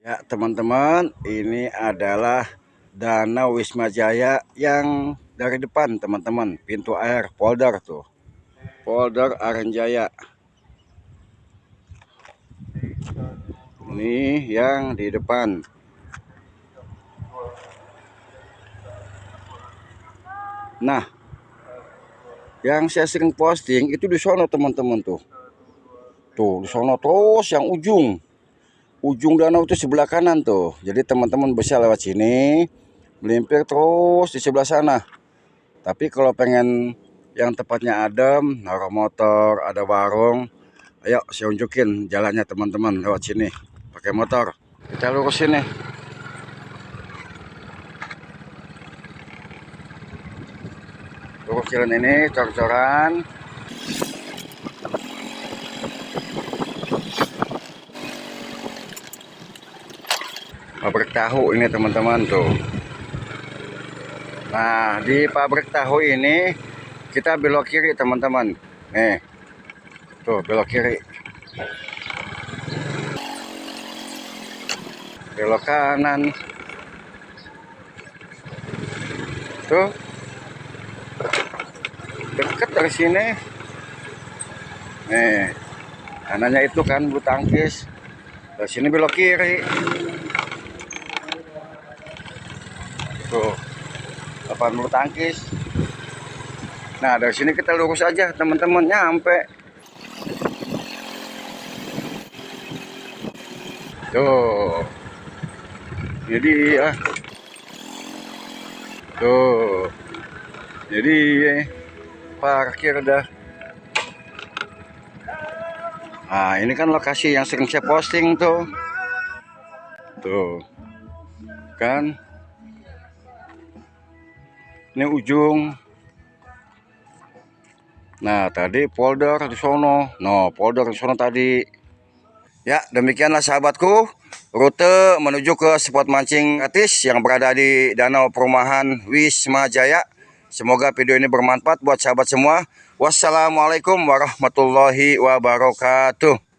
Ya teman-teman, ini adalah Danau Wisma Jaya yang dari depan teman-teman, pintu air polder tuh, polder Arenjaya. Ini yang di depan. Nah, yang saya sering posting itu di sono teman-teman tuh. Tuh di sono terus yang ujung danau itu sebelah kanan tuh. Jadi teman-teman bisa lewat sini, melimpir terus di sebelah sana. Tapi kalau pengen yang tepatnya adem, naruh motor, ada warung, ayo saya unjukin jalannya teman-teman lewat sini pakai motor. Kita lurus sini. Lurus jalan ini, cor-coran. Pabrik tahu ini teman-teman tuh. Nah, di pabrik tahu ini kita belok kiri teman-teman. Nih. Tuh, belok kiri. Belok kanan. Tuh. Deket dari sini. Nih. Kanannya itu kan bulu tangkis. Dari sini belok kiri. Tuh. Lapangan bulu tangkis. Nah, dari sini kita lurus aja teman-teman, nyampe. Tuh. Jadi ya. Tuh. Jadi parkir dah. Nah, ini kan lokasi yang sering saya posting tuh. Tuh. Kan. Ini ujung. Nah, tadi polder di sono. No, polder di sono tadi. Ya, demikianlah sahabatku, rute menuju ke spot mancing gratis yang berada di Danau Perumahan Wisma Jaya. Semoga video ini bermanfaat buat sahabat semua. Wassalamualaikum warahmatullahi wabarakatuh.